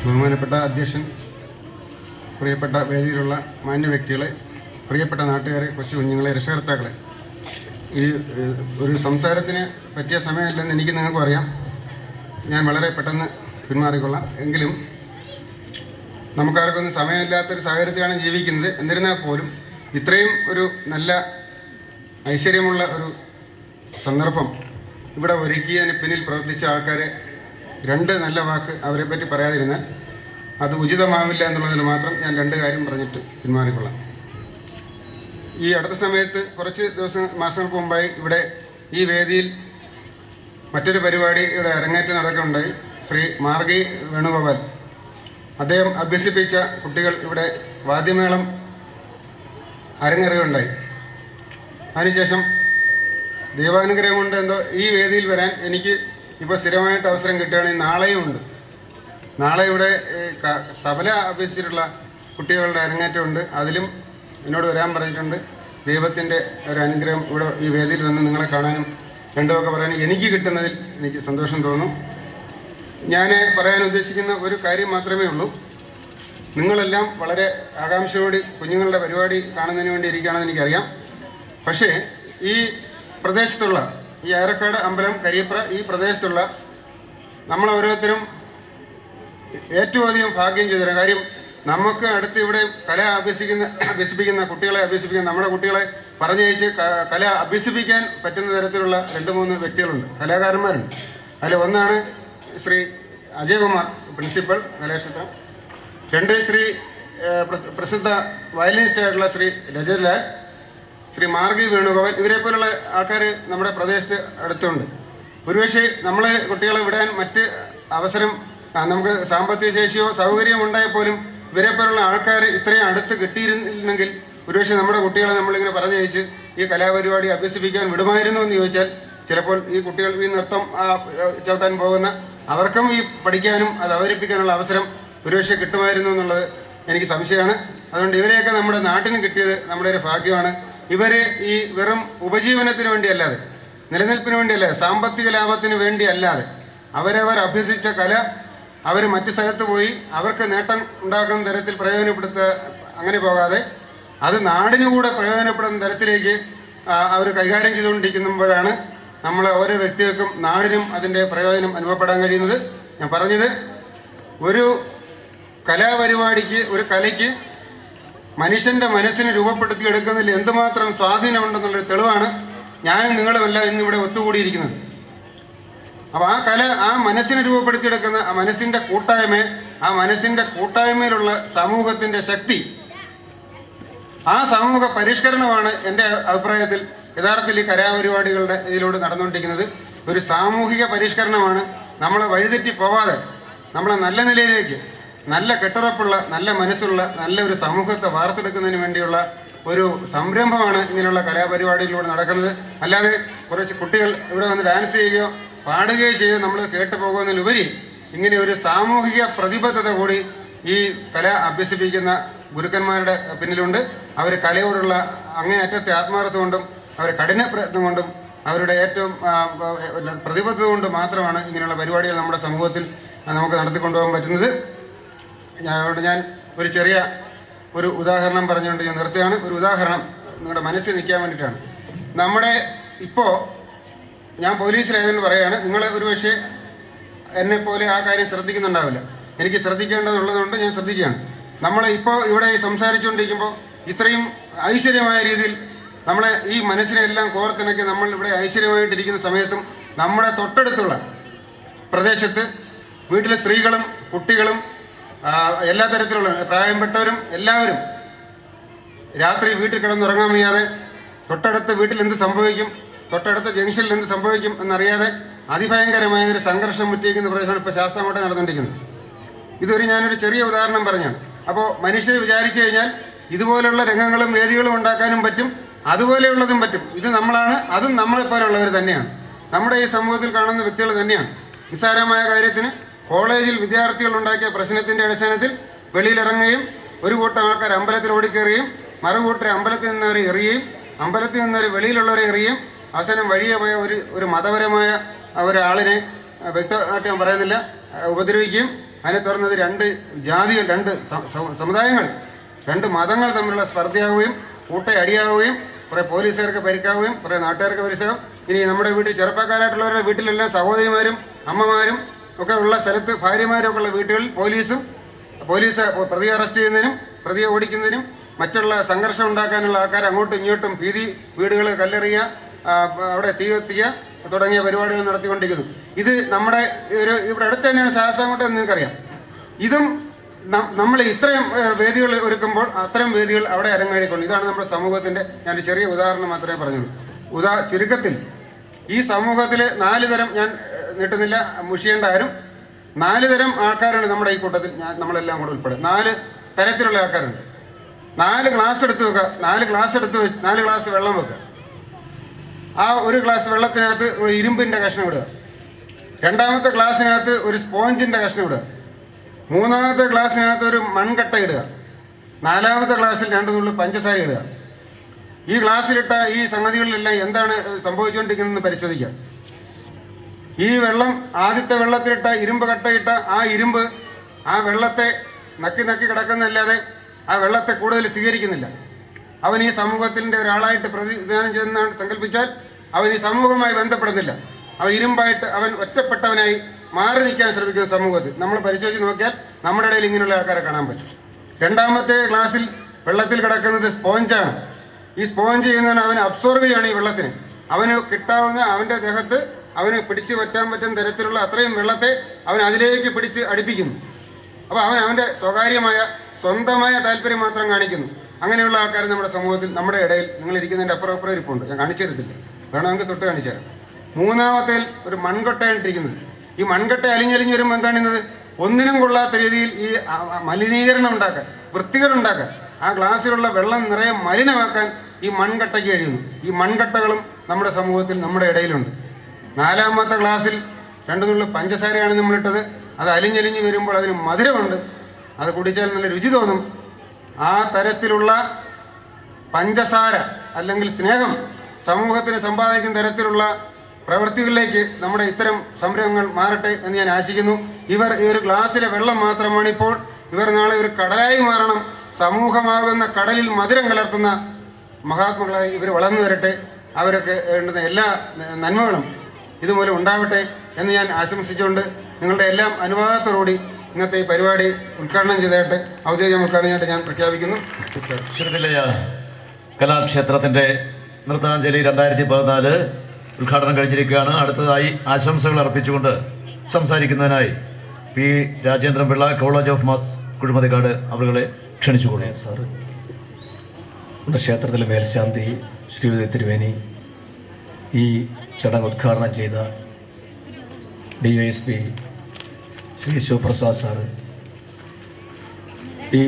ബഹുമാനപ്പെട്ട അധ്യക്ഷൻ, പ്രിയപ്പെട്ട വേദിയിലുള്ള മാന്യ വ്യക്തികളെ, പ്രിയപ്പെട്ട നാട്ടുകാരെ, കൊച്ചു കുഞ്ഞുങ്ങളെ, രക്ഷകർത്താക്കളെ, ഈ ഒരു സംസാരത്തിന് പറ്റിയ സമയമല്ലെന്ന് എനിക്ക് നിങ്ങൾക്കും അറിയാം. ഞാൻ വളരെ പെട്ടെന്ന് പിന്മാറിക്കൊള്ളാം. എങ്കിലും നമുക്കാർക്കൊന്നും സമയമില്ലാത്തൊരു സാഹചര്യത്തിലാണ് ജീവിക്കുന്നത്. എന്നിരുന്നാൽ പോലും ഇത്രയും ഒരു നല്ല ഐശ്വര്യമുള്ള ഒരു സന്ദർഭം ഇവിടെ ഒരുക്കിയതിന് പിന്നിൽ പ്രവർത്തിച്ച ആൾക്കാരെ രണ്ട് നല്ല വാക്ക് അവരെപ്പറ്റി പറയാതിരുന്നാൽ അത് ഉചിതമാവില്ല എന്നുള്ളതിന് മാത്രം ഞാൻ രണ്ട് കാര്യം പറഞ്ഞിട്ട് പിന്മാറിക്കൊള്ളാം. ഈ അടുത്ത സമയത്ത് കുറച്ച് മാസങ്ങൾക്ക് മുമ്പായി ഇവിടെ ഈ വേദിയിൽ മറ്റൊരു പരിപാടി ഇവിടെ അരങ്ങേറ്റം നടക്കുകയുണ്ടായി. ശ്രീ മാർഗി വേണുഗോപാൽ അദ്ദേഹം അഭ്യസിപ്പിച്ച കുട്ടികൾ ഇവിടെ വാദ്യമേളം അരങ്ങേറുകയുണ്ടായി. അതിനുശേഷം ദൈവാനുഗ്രഹം കൊണ്ട് എന്തോ ഈ വേദിയിൽ വരാൻ എനിക്ക് ഇപ്പോൾ സ്ഥിരമായിട്ട് അവസരം കിട്ടുകയാണെങ്കിൽ നാളെയും ഉണ്ട്. നാളെ ഇവിടെ തബല അഭ്യസിച്ചിട്ടുള്ള കുട്ടികളുടെ അരങ്ങേറ്റമുണ്ട്. അതിലും എന്നോട് വരാൻ പറഞ്ഞിട്ടുണ്ട്. ദൈവത്തിൻ്റെ ഒരു അനുഗ്രഹം ഇവിടെ ഈ വേദിയിൽ വന്ന് നിങ്ങളെ കാണാനും രണ്ടുമൊക്കെ പറയാനും എനിക്ക് കിട്ടുന്നതിൽ എനിക്ക് സന്തോഷം തോന്നും. ഞാൻ പറയാൻ ഉദ്ദേശിക്കുന്ന ഒരു കാര്യം മാത്രമേ ഉള്ളൂ. നിങ്ങളെല്ലാം വളരെ ആകാംക്ഷയോടെ കുഞ്ഞുങ്ങളുടെ പരിപാടി കാണുന്നതിന് വേണ്ടി ഇരിക്കുകയാണെന്ന് എനിക്കറിയാം. പക്ഷേ ഈ പ്രദേശത്തുള്ള ഈ ആരക്കാട് അമ്പലം, കരിയപ്ര, ഈ പ്രദേശത്തുള്ള നമ്മളോരോരുത്തരും ഏറ്റവും അധികം ഭാഗ്യം ചെയ്തിരുന്ന കാര്യം, നമുക്ക് അടുത്ത് ഇവിടെ കല അഭ്യസിപ്പിക്കുന്ന കുട്ടികളെ അഭ്യസിപ്പിക്കുന്ന നമ്മുടെ കുട്ടികളെ പറഞ്ഞയച്ച് കല അഭ്യസിപ്പിക്കാൻ പറ്റുന്ന തരത്തിലുള്ള 2-3 വ്യക്തികളുണ്ട്, കലാകാരന്മാരുണ്ട്. അതിൽ ഒന്നാണ് ശ്രീ അജയകുമാർ, പ്രിൻസിപ്പൽ കലാക്ഷേത്രം. 2 ശ്രീ പ്രസിദ്ധ വയലിനിസ്റ്റായിട്ടുള്ള ശ്രീ രജത്ലാൽ, ശ്രീ മാർഗി വേണുഗോപാൽ. ഇവരെ പോലുള്ള ആൾക്കാർ നമ്മുടെ പ്രദേശത്ത് അടുത്തുണ്ട്. ഒരുപക്ഷെ നമ്മളെ കുട്ടികളെ വിടാൻ മറ്റ് അവസരം നമുക്ക് സാമ്പത്തിക ശേഷിയോ സൗകര്യമോ ഉണ്ടായാൽ പോലും ഇവരെ പോലുള്ള ആൾക്കാർ ഇത്രയും അടുത്ത് കിട്ടിയിരുന്നില്ലെങ്കിൽ ഒരുപക്ഷെ നമ്മുടെ കുട്ടികളെ നമ്മളിങ്ങനെ പറഞ്ഞയച്ച് ഈ കലാപരിപാടി അഭ്യസിപ്പിക്കാൻ വിടുമായിരുന്നു എന്ന് ചോദിച്ചാൽ ചിലപ്പോൾ ഈ കുട്ടികൾ ഈ നൃത്തം ചവിട്ടാൻ പോകുന്ന അവർക്കും ഈ പഠിക്കാനും അത് അവതരിപ്പിക്കാനുള്ള അവസരം ഒരുപക്ഷെ കിട്ടുമായിരുന്നു എന്നുള്ളത് എനിക്ക് സംശയമാണ്. അതുകൊണ്ട് ഇവരെയൊക്കെ നമ്മുടെ നാട്ടിന് കിട്ടിയത് നമ്മുടെ ഒരു ഭാഗ്യമാണ്. ഇവർ ഈ വെറും ഉപജീവനത്തിന് വേണ്ടിയല്ലാതെ, നിലനിൽപ്പിന് വേണ്ടിയല്ലാതെ, സാമ്പത്തിക ലാഭത്തിന് വേണ്ടിയല്ലാതെ അവരവർ അഭ്യസിച്ച കല അവർ മറ്റ് സ്ഥലത്ത് പോയി അവർക്ക് നേട്ടം ഉണ്ടാക്കുന്ന തരത്തിൽ പ്രയോജനപ്പെടുത്തുക, അങ്ങനെ പോകാതെ അത് നാടിനുകൂടെ പ്രയോജനപ്പെടുന്ന തരത്തിലേക്ക് അവർ കൈകാര്യം ചെയ്തുകൊണ്ടിരിക്കുമ്പോഴാണ് നമ്മൾ ഓരോ വ്യക്തികൾക്കും നാടിനും അതിൻ്റെ പ്രയോജനം അനുഭവപ്പെടാൻ കഴിയുന്നത്. ഞാൻ പറഞ്ഞത്, ഒരു കലാപരിപാടിക്ക്, ഒരു കലയ്ക്ക് മനുഷ്യൻ്റെ മനസ്സിനെ രൂപപ്പെടുത്തിയെടുക്കുന്നതിൽ എന്തുമാത്രം സ്വാധീനമുണ്ടെന്നുള്ളൊരു തെളിവാണ് ഞാനും നിങ്ങളുമെല്ലാം ഇന്നിവിടെ ഒത്തുകൂടിയിരിക്കുന്നത്. അപ്പോൾ ആ കല, ആ മനസ്സിനെ രൂപപ്പെടുത്തിയെടുക്കുന്ന ആ മനസ്സിൻ്റെ കൂട്ടായ്മ, ആ മനസ്സിൻ്റെ കൂട്ടായ്മയിലുള്ള സമൂഹത്തിൻ്റെ ശക്തി, ആ സമൂഹ പരിഷ്കരണമാണ് എൻ്റെ അഭിപ്രായത്തിൽ യഥാർത്ഥത്തിൽ ഈ കലാപരിപാടികളുടെ ഇതിലൂടെ നടന്നുകൊണ്ടിരിക്കുന്നത്. ഒരു സാമൂഹിക പരിഷ്കരണമാണ്. നമ്മളെ വഴിതെറ്റി പോവാതെ നമ്മളെ നല്ല നിലയിലേക്ക്, നല്ല കെട്ടുറപ്പുള്ള, നല്ല മനസ്സുള്ള, നല്ല ഒരു സമൂഹത്തെ വാർത്തെടുക്കുന്നതിന് വേണ്ടിയുള്ള ഒരു സംരംഭമാണ് ഇങ്ങനെയുള്ള കലാപരിപാടികളിലൂടെ നടക്കുന്നത്. അല്ലാതെ കുറച്ച് കുട്ടികൾ ഇവിടെ വന്ന് ഡാൻസ് ചെയ്യുകയോ പാടുകയോ ചെയ്യുകയോ നമ്മൾ കേട്ടു പോകുന്നതിലുപരി ഇങ്ങനെ ഒരു സാമൂഹിക പ്രതിബദ്ധത കൂടി ഈ കല അഭ്യസിപ്പിക്കുന്ന ഗുരുക്കന്മാരുടെ പിന്നിലുണ്ട്. അവർ കലയോടുള്ള അങ്ങേയറ്റത്തെ ആത്മാർത്ഥത കൊണ്ടും അവരുടെ കഠിന പ്രയത്നം കൊണ്ടും അവരുടെ ഏറ്റവും പ്രതിബദ്ധത കൊണ്ട് മാത്രമാണ് ഇങ്ങനെയുള്ള പരിപാടികൾ നമ്മുടെ സമൂഹത്തിൽ നമുക്ക് നടത്തിക്കൊണ്ടുപോകാൻ പറ്റുന്നത്. ഞാൻ ഒരു ചെറിയ ഒരു ഉദാഹരണം പറഞ്ഞുകൊണ്ട് ഞാൻ നിർത്തുകയാണ്. ഒരു ഉദാഹരണം നിങ്ങളുടെ മനസ്സിൽ നിൽക്കാൻ വേണ്ടിയിട്ടാണ്. നമ്മുടെ ഇപ്പോൾ ഞാൻ പോലീസിലായതെന്ന് പറയുകയാണ്. നിങ്ങൾ ഒരുപക്ഷെ എന്നെപ്പോലെ ആ കാര്യം ശ്രദ്ധിക്കുന്നുണ്ടാവില്ല. എനിക്ക് ശ്രദ്ധിക്കേണ്ടതുള്ളതുകൊണ്ട് ഞാൻ ശ്രദ്ധിക്കുകയാണ്. നമ്മൾ ഇപ്പോൾ ഇവിടെ സംസാരിച്ചുകൊണ്ടിരിക്കുമ്പോൾ ഇത്രയും ഐശ്വര്യമായ രീതിയിൽ നമ്മളെ ഈ മനസ്സിനെല്ലാം കോർത്തിണക്കി നമ്മൾ ഇവിടെ ഐശ്വര്യമായിട്ടിരിക്കുന്ന സമയത്തും നമ്മുടെ തൊട്ടടുത്തുള്ള പ്രദേശത്ത് വീട്ടിലെ സ്ത്രീകളും കുട്ടികളും എല്ലാ തരത്തിലുള്ള പ്രായപ്പെട്ടവരും എല്ലാവരും രാത്രി വീട്ടിൽ കിടന്നുറങ്ങാൻ വയ്യാതെ, തൊട്ടടുത്ത വീട്ടിൽ എന്ത് സംഭവിക്കും, തൊട്ടടുത്ത ജംഗ്ഷനിൽ എന്ത് സംഭവിക്കും എന്നറിയാതെ അതിഭയങ്കരമായ ഒരു സംഘർഷം മുറ്റിയിരിക്കുന്ന പ്രദേശമാണ് ഇപ്പോൾ ശാസ്താംകോട്ട നടന്നുകൊണ്ടിരിക്കുന്നത്. ഞാനൊരു ചെറിയ ഉദാഹരണം പറഞ്ഞാണ്. അപ്പോൾ മനുഷ്യർ വിചാരിച്ചു കഴിഞ്ഞാൽ ഇതുപോലുള്ള രംഗങ്ങളും വേദികളും ഉണ്ടാക്കാനും പറ്റും, അതുപോലെയുള്ളതും പറ്റും. ഇത് നമ്മളാണ്, അതും നമ്മളെപ്പോലുള്ളവർ തന്നെയാണ്, നമ്മുടെ ഈ സമൂഹത്തിൽ കാണുന്ന വ്യക്തികൾ തന്നെയാണ്. നിസ്സാരമായ കാര്യത്തിന് കോളേജിൽ വിദ്യാർത്ഥികൾ ഉണ്ടാക്കിയ പ്രശ്നത്തിൻ്റെ അടിസ്ഥാനത്തിൽ വെളിയിലിറങ്ങുകയും ഒരു കൂട്ടം ആൾക്കാർ അമ്പലത്തിൽ ഓടിക്കയറുകയും മറുകൂട്ടരെ അമ്പലത്തിൽ നിന്നവരെ എറിയുകയും അമ്പലത്തിൽ നിന്നവർ വെളിയിലുള്ളവരെ എറിയുകയും അവസാനം വഴിയെ പോയ ഒരു മതപരമായ ഒരാളിനെ വ്യക്തമായിട്ട് ഞാൻ പറയുന്നില്ല ഉപദ്രവിക്കുകയും അതിനെ തുടർന്നത് രണ്ട് ജാതികൾ, രണ്ട് സമുദായങ്ങൾ, രണ്ട് മതങ്ങൾ തമ്മിലുള്ള സ്പർദ്ധയാവുകയും കൂട്ടയടിയാവുകയും കുറേ പോലീസുകാർക്ക് പരിക്കാവുകയും കുറേ നാട്ടുകാർക്ക് പരിസരം. ഇനി നമ്മുടെ വീട്ടിൽ ചെറുപ്പക്കാരായിട്ടുള്ളവരുടെ വീട്ടിലെല്ലാം സഹോദരിമാരും അമ്മമാരും ഒക്കെ ഉള്ള സ്ഥലത്ത് ഭാര്യമാരും ഒക്കെ ഉള്ള വീട്ടുകളിൽ പോലീസ് പ്രതിയെ അറസ്റ്റ് ചെയ്യുന്നതിനും പ്രതിയെ ഓടിക്കുന്നതിനും മറ്റുള്ള സംഘർഷം ഉണ്ടാക്കാനുള്ള ആൾക്കാർ അങ്ങോട്ടും ഇങ്ങോട്ടും വീടുകൾ കല്ലെറിയുക, അവിടെ തീ കത്തിക്കുക തുടങ്ങിയ പരിപാടികൾ നടത്തിക്കൊണ്ടിരിക്കുന്നു. ഇത് നമ്മുടെ ഇവിടെ അടുത്ത് തന്നെയാണ് ശാസ്താംകോട്ട എന്ന് നിങ്ങൾക്കറിയാം. ഇതും നമ്മൾ ഇത്രയും വേദികൾ ഒരുക്കുമ്പോൾ അത്തരം വേദികൾ അവിടെ അരങ്ങേറിക്കൊണ്ട് ഇതാണ് നമ്മുടെ സമൂഹത്തിൻ്റെ, ഞാനൊരു ചെറിയ ഉദാഹരണം മാത്രമേ പറഞ്ഞുള്ളൂ. ചുരുക്കത്തിൽ ഈ സമൂഹത്തിൽ 4 തരം, ഞാൻ നീട്ടുന്നില്ല, മുഷിയേണ്ട ആരും, 4 തരം ആൾക്കാരുണ്ട് നമ്മുടെ ഈ കൂട്ടത്തിൽ. നമ്മളെല്ലാം കൂടെ ഉൾപ്പെടെ 4 തരത്തിലുള്ള ആൾക്കാരുണ്ട്. 4 ഗ്ലാസ് എടുത്ത് വെക്കുക, 4 ഗ്ലാസ് വെള്ളം വെക്കുക. ആ ഒരു ഗ്ലാസ് വെള്ളത്തിനകത്ത് ഒരു ഇരുമ്പിൻ്റെ കഷ്ണം ഇടുക. രണ്ടാമത്തെ ഗ്ലാസ്സിനകത്ത് ഒരു സ്പോഞ്ചിൻ്റെ കഷ്ണം ഇടുക. മൂന്നാമത്തെ ഗ്ലാസ്സിനകത്ത് ഒരു മൺകട്ട ഇടുക. 4ാമത്തെ ഗ്ലാസ്സിൽ 2 നുള്ളു പഞ്ചസാര ഇടുക. ഈ ഗ്ലാസ്സിലിട്ട ഈ സംഗതികളിലെല്ലാം എന്താണ് സംഭവിച്ചുകൊണ്ടിരിക്കുന്നതെന്ന് പരിശോധിക്കാം. ഈ വെള്ളം, ആദ്യത്തെ വെള്ളത്തിലിട്ട ഇരുമ്പ് കട്ടയിട്ട ആ ഇരുമ്പ് ആ വെള്ളത്തെ നക്കി കിടക്കുന്നല്ലാതെ ആ വെള്ളത്തെ കൂടുതൽ സ്വീകരിക്കുന്നില്ല. അവൻ ഈ സമൂഹത്തിൻ്റെ ഒരാളായിട്ട് പ്രതിനിധാനം ചെയ്യുന്നതാണ് സങ്കല്പിച്ചാൽ അവൻ ഈ സമൂഹവുമായി ബന്ധപ്പെടുന്നില്ല. അവൻ ഇരുമ്പായിട്ട് അവൻ ഒറ്റപ്പെട്ടവനായി മാറി നിൽക്കാൻ ശ്രമിക്കുന്ന സമൂഹത്തിൽ നമ്മൾ പരിശോധിച്ച് നോക്കിയാൽ നമ്മുടെ ഇടയിൽ ഇങ്ങനെയുള്ള ആൾക്കാരെ കാണാൻ പറ്റും. രണ്ടാമത്തെ ഗ്ലാസ്സിൽ വെള്ളത്തിൽ കിടക്കുന്നത് സ്പോഞ്ചാണ്. ഈ സ്പോഞ്ച് ചെയ്യുന്നതിന് അവന് അബ്സോർവ് ചെയ്യാണ് ഈ വെള്ളത്തിന്. അവന് കിട്ടാവുന്ന അവൻ്റെ ദേഹത്ത് അവന് പിടിച്ച് പറ്റാൻ പറ്റുന്ന തരത്തിലുള്ള അത്രയും വെള്ളത്തെ അവൻ അതിലേക്ക് പിടിച്ച് അടുപ്പിക്കുന്നു. അപ്പോൾ അവൻ അവൻ്റെ സ്വകാര്യമായ സ്വന്തമായ താല്പര്യം മാത്രം കാണിക്കുന്നു. അങ്ങനെയുള്ള ആൾക്കാർ നമ്മുടെ സമൂഹത്തിൽ, നമ്മുടെ ഇടയിൽ, നിങ്ങളിരിക്കുന്നതിൻ്റെ അപ്പുറം ഇരിപ്പുണ്ട്. ഞാൻ കാണിച്ചു തരത്തില്ല, വേണമെങ്കിൽ തൊട്ട് കാണിച്ചു തരാം. മൂന്നാമത്തേൽ ഒരു മൺകൊട്ടയാണ് ഇട്ടിരിക്കുന്നത്. ഈ മൺകട്ട അലിഞ്ഞലിഞ്ഞ് വരുമ്പോൾ എന്താണിന്നത്? ഒന്നിനും കൊള്ളാത്ത രീതിയിൽ ഈ മലിനീകരണം ഉണ്ടാക്കാൻ, വൃത്തികേടുണ്ടാക്കാൻ, ആ ഗ്ലാസ്സിലുള്ള വെള്ളം നിറയെ മലിനമാക്കാൻ ഈ മൺകട്ടയ്ക്ക് കഴിയുന്നു. ഈ മൺകട്ടകളും നമ്മുടെ സമൂഹത്തിൽ, നമ്മുടെ ഇടയിലുണ്ട്. 4ാമത്തെ ഗ്ലാസ്സിൽ 2 നുള്ളു പഞ്ചസാരയാണ് നമ്മളിട്ടത്. അത് അലിഞ്ഞലിഞ്ഞ് വരുമ്പോൾ അതിന് മധുരമുണ്ട്, അത് കുടിച്ചാൽ നല്ല രുചി തോന്നും. ആ തരത്തിലുള്ള പഞ്ചസാര അല്ലെങ്കിൽ സ്നേഹം സമൂഹത്തിന് സമ്പാദിക്കുന്ന തരത്തിലുള്ള പ്രവൃത്തികളിലേക്ക് നമ്മുടെ ഇത്തരം സംരംഭങ്ങൾ മാറട്ടെ എന്ന് ഞാൻ ആശിക്കുന്നു. ഈ ഒരു ഗ്ലാസ്സിലെ വെള്ളം മാത്രമാണ് ഇപ്പോൾ. ഇവർ നാളെ ഒരു കടലായി മാറണം. സമൂഹമാകുന്ന കടലിൽ മധുരം കലർത്തുന്ന മഹാത്മാക്കളായി ഇവർ വളർന്നു വരട്ടെ. അവരൊക്കെ വേണ്ടുന്ന എല്ലാ നന്മകളും ഇതുമൂലം ഉണ്ടാവട്ടെ എന്ന് ഞാൻ ആശംസിച്ചുകൊണ്ട് നിങ്ങളുടെ എല്ലാം അനുവാദത്തോടുകൂടി ഇന്നത്തെ ഈ പരിപാടി ഉദ്ഘാടനം ചെയ്തതായിട്ട്, ഔദ്യോഗിക ഉദ്ഘാടനമായിട്ട് ഞാൻ പ്രഖ്യാപിക്കുന്നു. ശ്രുതിലയ കലാക്ഷേത്രത്തിൻ്റെ നൃത്താഞ്ജലി 2014 ഉദ്ഘാടനം കഴിഞ്ഞിരിക്കുകയാണ്. അടുത്തതായി ആശംസകൾ അർപ്പിച്ചുകൊണ്ട് സംസാരിക്കുന്നതിനായി P Rajendran Pillai, college of മാസ് കുഴിമതിക്കാട് അവരുടെ ക്ഷണിച്ചുകൊള്ളേ. സാർ, നമ്മുടെ ക്ഷേത്രത്തിലെ മേൽശാന്തി ശ്രീമതി തിരുവേനി, ഈ ചടങ്ങ് ഉദ്ഘാടനം ചെയ്ത DYSP ശ്രീ ശിവപ്രസാദ് സാറ്, ഈ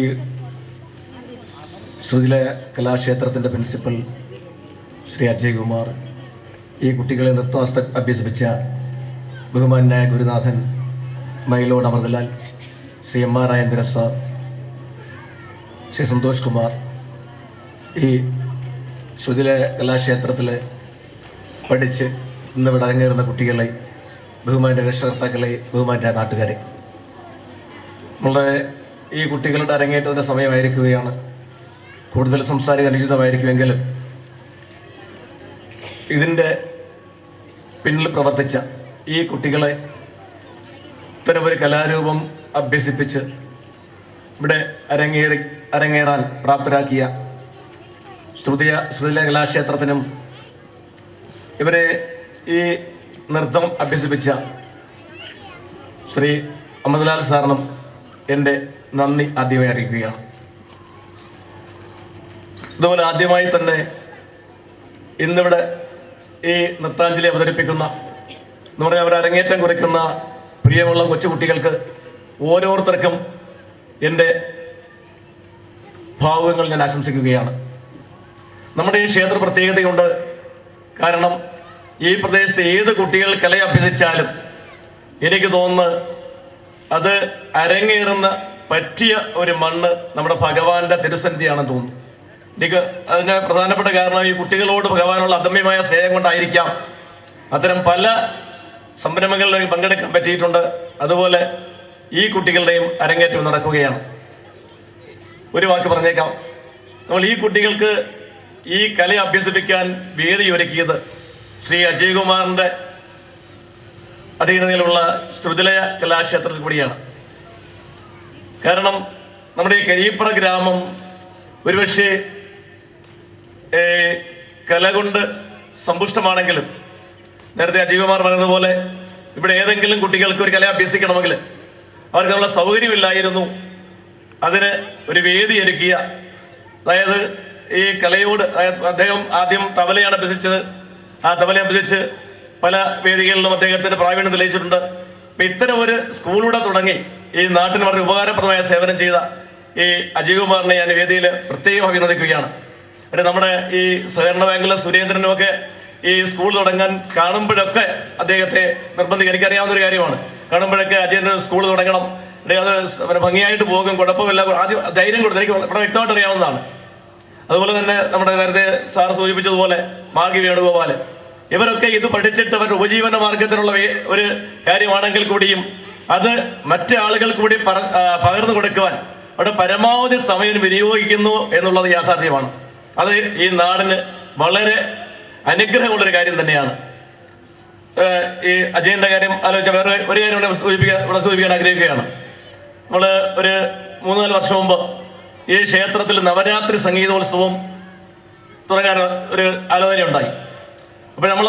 ശ്രുതിലയ കലാക്ഷേത്രത്തിൻ്റെ പ്രിൻസിപ്പൽ ശ്രീ അജയ് കുമാർ, ഈ കുട്ടികളെ നൃത്തം അഭ്യസിപ്പിച്ച ബഹുമാനായ ഗുരുനാഥൻ മൈലോഡ് അമൃതലാൽ, ശ്രീ MR രാജേന്ദ്ര സാർ, ശ്രീ സന്തോഷ് കുമാർ, ഈ ശ്രുതിലയ കലാക്ഷേത്രത്തിൽ പഠിച്ച് ഇന്നിവിടെ അരങ്ങേറുന്ന കുട്ടികളെ, ബഹുമാൻ്റെ രക്ഷകർത്താക്കളെ, ബഹുമാൻ്റെ നാട്ടുകാരെ, നമ്മളുടെ ഈ കുട്ടികളുടെ അരങ്ങേറ്റത്തിൻ്റെ സമയമായിരിക്കുകയാണ്. കൂടുതൽ സംസാരിക്കാൻ അനുചിതമായിരിക്കുമെങ്കിലും ഇതിൻ്റെ പിന്നിൽ പ്രവർത്തിച്ച ഈ കുട്ടികളെ ഇത്തരമൊരു കലാരൂപം അഭ്യസിപ്പിച്ച് ഇവിടെ അരങ്ങേറാൻ പ്രാപ്തരാക്കിയ ശ്രുതിലയ കലാക്ഷേത്രത്തിനും ഇവരെ ഈ നൃത്തം അഭ്യസിപ്പിച്ച ശ്രീ അമൃതലാൽ സാറിനും എൻ്റെ നന്ദി ആദ്യമായി അറിയിക്കുകയാണ്. ഇതുപോലെ ആദ്യമായി തന്നെ ഇന്നിവിടെ ഈ നൃത്താഞ്ജലി അവതരിപ്പിക്കുന്ന എന്ന് പറഞ്ഞാൽ അവർ അരങ്ങേറ്റം കുറിക്കുന്ന പ്രിയമുള്ള കൊച്ചുകുട്ടികൾക്ക് ഓരോരുത്തർക്കും എൻ്റെ ഭാവുകങ്ങൾ ഞാൻ ആശംസിക്കുകയാണ്. നമ്മുടെ ഈ ക്ഷേത്ര പ്രത്യേകതയുണ്ട്. കാരണം ഈ പ്രദേശത്ത് ഏത് കുട്ടികൾ കല അഭ്യസിച്ചാലും എനിക്ക് തോന്നുന്നത് അത് അരങ്ങേറുന്ന പറ്റിയ ഒരു മണ്ണ് നമ്മുടെ ഭഗവാന്റെ തിരുസന്നിധിയാണെന്ന് തോന്നുന്നു. എനിക്ക് അതിന് പ്രധാനപ്പെട്ട കാരണം ഈ കുട്ടികളോട് ഭഗവാനുള്ള അദമ്യമായ സ്നേഹം കൊണ്ടായിരിക്കാം അത്തരം പല സംരംഭങ്ങളിൽ പങ്കെടുക്കാൻ പറ്റിയിട്ടുണ്ട്. അതുപോലെ ഈ കുട്ടികളുടെയും അരങ്ങേറ്റം നടക്കുകയാണ്. ഒരു വാക്ക് പറഞ്ഞേക്കാം. നമ്മൾ ഈ കുട്ടികൾക്ക് ഈ കല അഭ്യസിപ്പിക്കാൻ വേദി ഒരുക്കിയത് ശ്രീ അജയ്കുമാറിൻ്റെ അധീനതയിലുള്ള ശ്രുതിലയ കലാക്ഷേത്രത്തിൽ കൂടിയാണ്. കാരണം നമ്മുടെ ഈ കരിയപ്ര ഗ്രാമം ഒരുപക്ഷെ കല കൊണ്ട് സമ്പുഷ്ടമാണെങ്കിലും നേരത്തെ അജയ്കുമാർ പറഞ്ഞതുപോലെ ഇവിടെ ഏതെങ്കിലും കുട്ടികൾക്ക് ഒരു കല അഭ്യസിക്കണമെങ്കിൽ അവർക്ക് നല്ല സൗകര്യമില്ലായിരുന്നു. അതിന് ഒരു വേദി ഒരുക്കിയ, അതായത് ഈ കലയോട് അദ്ദേഹം ആദ്യം തബലയാണ് അഭ്യസിച്ചത്. ആ തബല അഭ്യസിച്ച് പല വേദികളിലും അദ്ദേഹത്തിന്റെ പ്രാവീണ്യം തെളിയിച്ചിട്ടുണ്ട്. അപ്പൊ ഇത്തരം ഒരു സ്കൂളൂടെ തുടങ്ങി ഈ നാട്ടിന് വളരെ ഉപകാരപ്രദമായ സേവനം ചെയ്ത ഈ അജയ്കുമാറിനെ ഞാൻ വേദിയിൽ പ്രത്യേകം അഭിനന്ദിക്കുകയാണ്. പിന്നെ നമ്മുടെ ഈ സഹകരണ ബാങ്കിലെ സുരേന്ദ്രനും ഒക്കെ ഈ സ്കൂൾ തുടങ്ങാൻ കാണുമ്പോഴൊക്കെ അദ്ദേഹത്തെ നിർബന്ധിക്കുക. എനിക്കറിയാവുന്ന ഒരു കാര്യമാണ്. കാണുമ്പോഴൊക്കെ അജയന്റെ സ്കൂൾ തുടങ്ങണം, അത് ഭംഗിയായിട്ട് പോകും, കുഴപ്പമില്ല, ആദ്യം ധൈര്യം കൊടുത്ത് എനിക്ക് ഇവിടെ വ്യക്തമായിട്ട് അറിയാവുന്നതാണ്. അതുപോലെ തന്നെ നമ്മുടെ നേരത്തെ സാർ സൂചിപ്പിച്ചതുപോലെ മാർഗി വേണുഗോപാല്, ഇവരൊക്കെ ഇത് പഠിച്ചിട്ട് അവരുടെ ഉപജീവന മാർഗത്തിനുള്ള ഒരു കാര്യമാണെങ്കിൽ കൂടിയും അത് മറ്റു ആളുകൾക്ക് കൂടി പകർന്നു കൊടുക്കുവാൻ അവിടെ പരമാവധി സമയം വിനിയോഗിക്കുന്നു എന്നുള്ളത് യാഥാർത്ഥ്യമാണ്. അത് ഈ നാടിന് വളരെ അനുഗ്രഹമുള്ളൊരു കാര്യം തന്നെയാണ്. ഈ അജയന്റെ കാര്യം ആലോചിച്ച വേറെ ഒരു കാര്യം ഇവിടെ സൂചിപ്പിക്കാൻ ആഗ്രഹിക്കുകയാണ്. നമ്മൾ ഒരു 3-4 വർഷം മുമ്പ് ഈ ക്ഷേത്രത്തിൽ നവരാത്രി സംഗീതോത്സവം തുടങ്ങാൻ ഒരു ആലോചന ഉണ്ടായി. അപ്പോൾ നമ്മൾ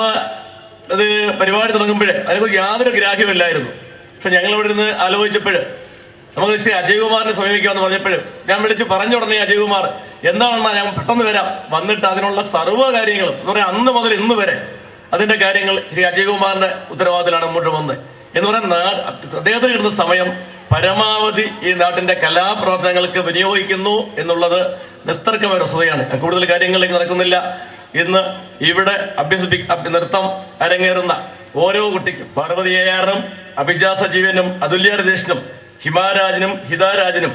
അത് പരിപാടി തുടങ്ങുമ്പോഴേ അതിനെക്കുറിച്ച് യാതൊരു ഗ്രാഹ്യമില്ലായിരുന്നു. പക്ഷെ ഞങ്ങളിവിടെ ഇരുന്ന് ആലോചിച്ചപ്പോൾ നമുക്ക് ശ്രീ അജയ്കുമാറിനെ സമീപിക്കാമെന്ന് പറഞ്ഞപ്പോൾ ഞാൻ വിളിച്ച് പറഞ്ഞ ഉടനെ അജയ്കുമാർ എന്താണെന്നാ ഞാൻ പെട്ടെന്ന് വരാം, വന്നിട്ട് അതിനുള്ള സർവ്വ കാര്യങ്ങളും എന്ന് പറയാൻ അന്ന് മുതൽ ഇന്ന് വരെ അതിന്റെ കാര്യങ്ങൾ ശ്രീ അജയ്കുമാറിന്റെ ഉത്തരവാദിത്തത്തിലാണ് മുന്നോട്ട് വന്നത്. എന്ന് പറയാൻ അദ്ദേഹത്തിന് കിട്ടുന്ന സമയം പരമാവധി ഈ നാട്ടിന്റെ കലാപ്രവർത്തനങ്ങൾക്ക് വിനിയോഗിക്കുന്നു എന്നുള്ളത് നിസ്തർക്കമായ വസ്തുതയാണ്. കൂടുതൽ കാര്യങ്ങളിലേക്ക് നടക്കുന്നില്ല. ഇന്ന് ഇവിടെ നൃത്തം അരങ്ങേറുന്ന ഓരോ കുട്ടിക്കും പാർവതി ARനും അഭിജാസ ജീവനും അതുല്യ രതീഷിനും ഹിമാരാജനും ഹിതാരാജനും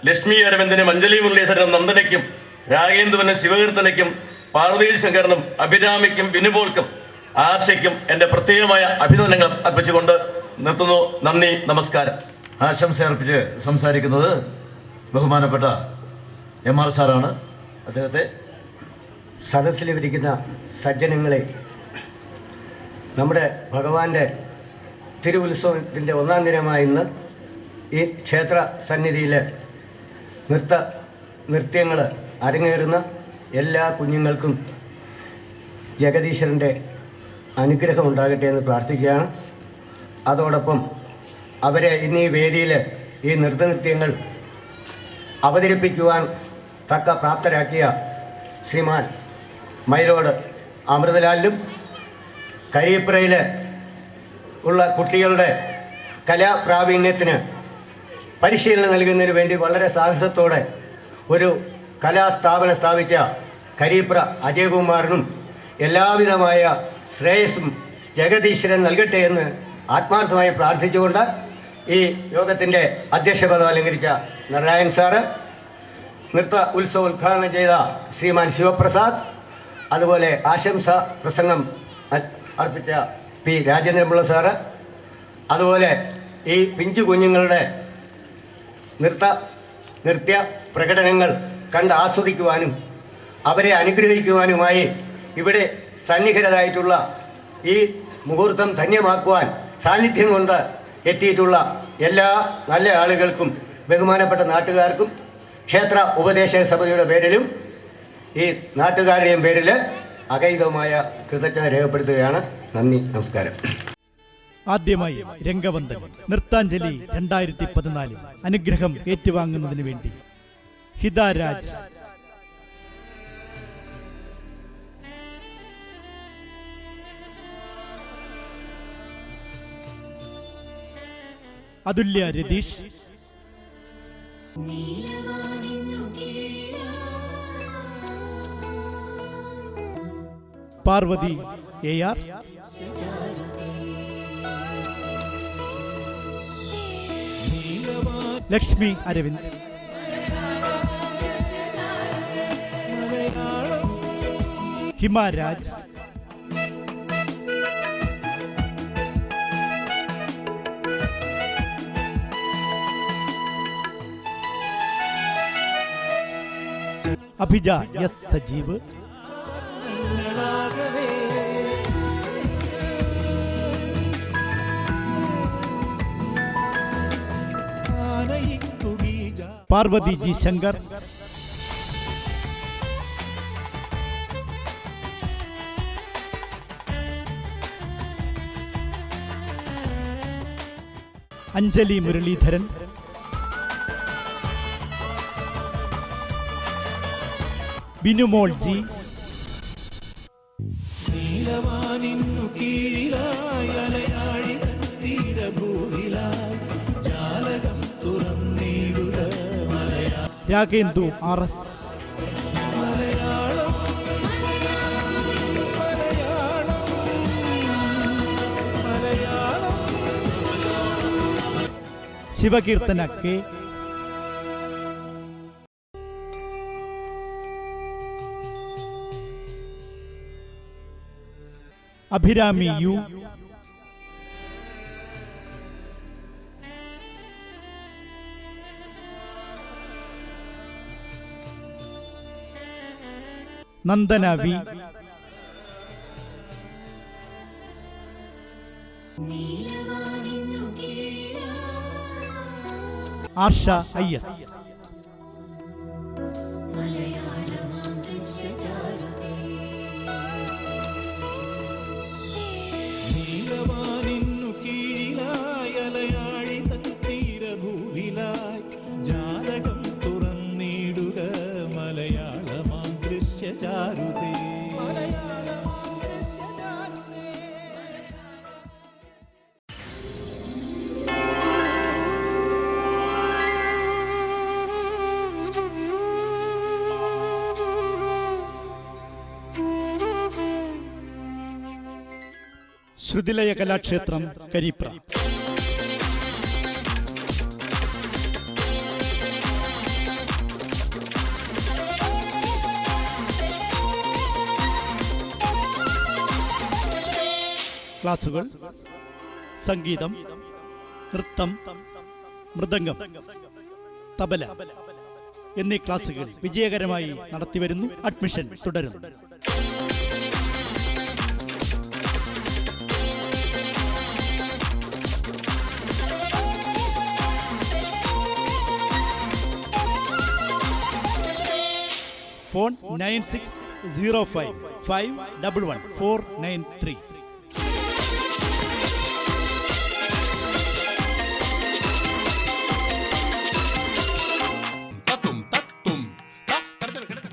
ലക്ഷ്മി അരവിന്ദനും അഞ്ജലി മുരളീധരനും നന്ദനയ്ക്കും രാഗേന്ദ്രനും ശിവകീർത്തനയ്ക്കും പാർവതി ശങ്കരനും അഭിരാമിക്കും വിനുപോൾക്കും ആർഷയ്ക്കും എൻ്റെ പ്രത്യേകമായ അഭിനന്ദനങ്ങൾ അർപ്പിച്ചുകൊണ്ട് നിർത്തുന്നു. നന്ദി, നമസ്കാരം. ആശംസ അർപ്പിച്ച് സംസാരിക്കുന്നത് ബഹുമാനപ്പെട്ട MR സാറാണ്. അദ്ദേഹത്തെ സദസ്സിലിരിക്കുന്ന സജ്ജനങ്ങളെ, നമ്മുടെ ഭഗവാന്റെ തിരുവുത്സവത്തിൻ്റെ 1-ാം ദിനമായ ഇന്ന് ഈ ക്ഷേത്ര സന്നിധിയിൽ നൃത്യങ്ങൾ അരങ്ങേറുന്ന എല്ലാ കുഞ്ഞുങ്ങൾക്കും ജഗദീശ്വരൻ്റെ അനുഗ്രഹം ഉണ്ടാകട്ടെ എന്ന് പ്രാർത്ഥിക്കുകയാണ്. അതോടൊപ്പം അവരെ ഇന്ന് ഈ വേദിയിൽ ഈ നൃത്തങ്ങൾ അവതരിപ്പിക്കുവാൻ തക്ക പ്രാപ്തരാക്കിയ ശ്രീമാൻ മൈലോട് അമൃതലാലിനും കരിയപ്രയിൽ ഉള്ള കുട്ടികളുടെ കലാപ്രാവീണ്യത്തിന് പരിശീലനം നൽകുന്നതിന് വേണ്ടി വളരെ സാഹസത്തോടെ ഒരു കലാസ്ഥാപനം സ്ഥാപിച്ച കരിയപ്ര അജയ്കുമാറിനും എല്ലാവിധമായ ശ്രേയസ്സും ജഗദീശ്വരൻ നൽകട്ടെ എന്ന് ആത്മാർത്ഥമായി പ്രാർത്ഥിച്ചുകൊണ്ട് ഈ യോഗത്തിൻ്റെ അധ്യക്ഷപദം അലങ്കരിച്ച നാരായൺ സാറ്, നൃത്ത ഉത്സവം ഉദ്ഘാടനം ചെയ്ത ശ്രീമാൻ ശിവപ്രസാദ്, അതുപോലെ ആശംസ പ്രസംഗം അർപ്പിച്ച P. രാജേന്ദ്രപിള്ള സാറ്, അതുപോലെ ഈ പിഞ്ചു കുഞ്ഞുങ്ങളുടെ നൃത്യ പ്രകടനങ്ങൾ കണ്ട് ആസ്വദിക്കുവാനും അവരെ അനുഗ്രഹിക്കുവാനുമായി ഇവിടെ സന്നിഹിതരായിട്ടുള്ള ഈ മുഹൂർത്തം ധന്യമാക്കുവാൻ സാന്നിധ്യം കൊണ്ട് എത്തിയിട്ടുള്ള എല്ലാ നല്ല ആളുകൾക്കും ബഹുമാനപ്പെട്ട നാട്ടുകാർക്കും ക്ഷേത്ര ഉപദേശക സമിതിയുടെ പേരിലും ഈ നാട്ടുകാരുടെയും പേരിൽ അഗൈതമായ കൃതജ്ഞത രേഖപ്പെടുത്തുകയാണ്. നന്ദി, നമസ്കാരം. ആദ്യമായി രംഗവന്ദൻ നൃത്താഞ്ജലി 2014 അനുഗ്രഹം ഏറ്റുവാങ്ങുന്നതിന് വേണ്ടി Hitharaj, Athulya Ratheesh, Parvathy AR, Lakshmi Aravind, Himaraj, Abhija S Sajeev, Parvathy G Shankar, Anjali Muraleedharan, Binumol G, Ragendu R S, Sivakeerthana K, Abhirami U, Nandana V, Arsha I S, ജാലകം തുറന്നിടുക മലയാളമാം ദൃശ്യചാരുതേ. ശ്രുതിലയ കലാക്ഷേത്രം കരീപ്ര, ക്ലാസുകൾ സംഗീതം, നൃത്തം, മൃദംഗം, തബല എന്നീ ക്ലാസുകൾ വിജയകരമായി നടത്തിവരുന്നു. അഡ്മിഷൻ തുടരുന്നു. ഫോൺ 9605511493.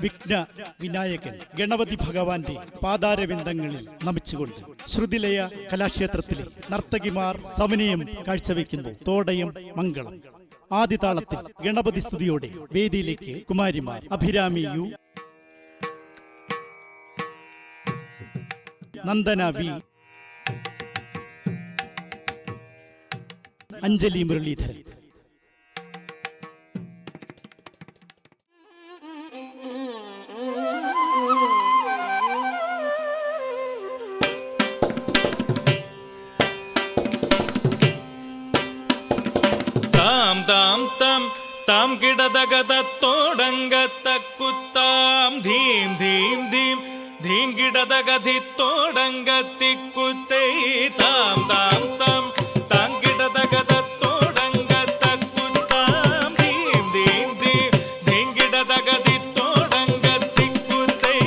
വിഘ്ന വിനായകൻ ഗണപതി ഭഗവാന്റെ പാതാരവിന്ദങ്ങളിൽ നമിച്ചുകൊണ്ട് ശ്രുതിലയ കലാക്ഷേത്രത്തിലെ നർത്തകിമാർ സമന്വയം കാഴ്ചവെക്കുന്നു തോടയം മംഗളം. ആദിതാളത്തിൽ ഗണപതി സ്തുതിയോടെ വേദിയിലേക്ക് കുമാരിമാർ അഭിരാമി യു, നന്ദന വി, അഞ്ജലി മുരളീധരൻ. താം തം താം കിടതകതത്തോടങ്കത്തക്കുത്താം ധീം ധീം ധീം ധീം കിടതകതിത്തോടങ്കത്തിക്കുത്തൈ താം താം തം താം കിടതകതത്തോടങ്കത്തക്കുത്താം ധീം ധീം ധീം ധീം കിടതകതിത്തോടങ്കത്തിക്കുത്തൈ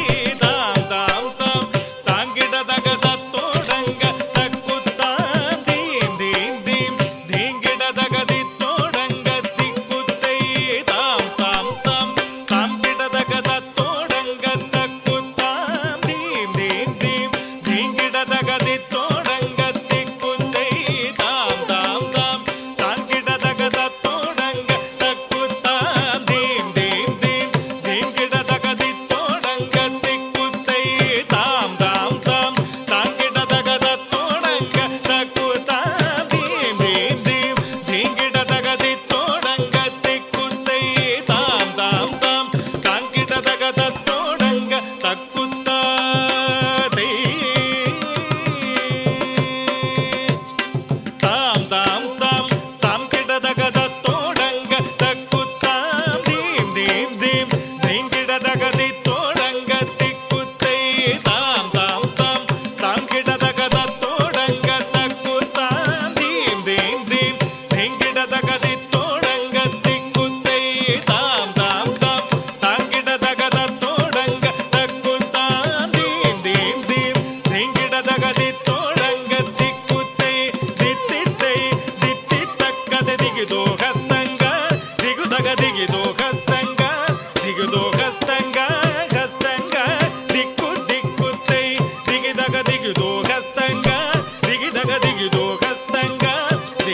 താം താം തം താം കിടതകതത്തോടങ്കത്തക്കുത്താം ധീം ധീം ധീം ധീം കിടതകതി തോടങ്കത്തിക്കുത്തൈ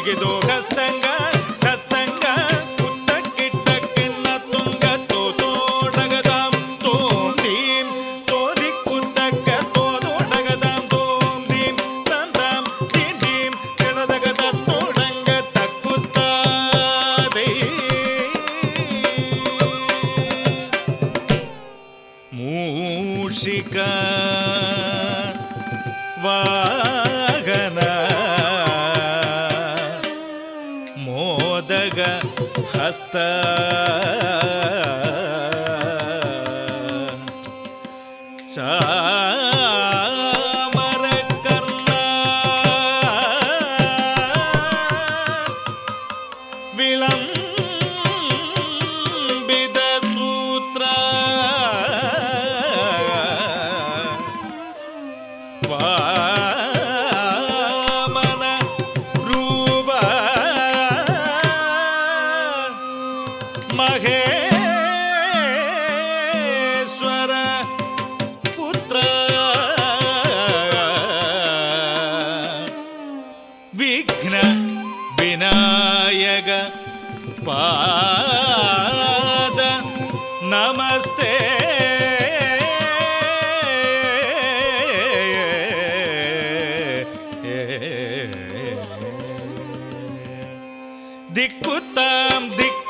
ದಿಗಿದೋ ಹಸ್ತಂಗ ಹಸ್ತಂಗ ಕುತ್ತ ಕಿಟ್ಟ ಕಿಣ್ಣ ತುಂಗ ತೋಡಗದಾಂ ತೋಂ ದೀಂ ತೋದಿ ಕುತ್ತಕ್ಕ ತೋಡಗದಾಂ ತೋಂ ದೀಂ ತಾಂ ತಾಂ ದೀಂ ದೀಂ ಕೆಡದಗದ ತೋಡಂಗ ತಕ್ಕುತ್ತಾದೆ ಮೂಷಿಕ ವಾಗನ ಮೋದಗ ಹಸ್ತ ಚಾಮರ ಕರ್ಣ ವಿಳಂಬಿದ ಸೂತ್ರ ವಾಮನ ರೂಪ ಮಹೇಶ್ವರ ಪುತ್ರ ವಿಘ್ನ ವಿನಾಯಕ ಪಾದ ನಮಸ್ತೆ ದಿಕ್ಕುತ್ತಾಂ ದಿಕ್ಕು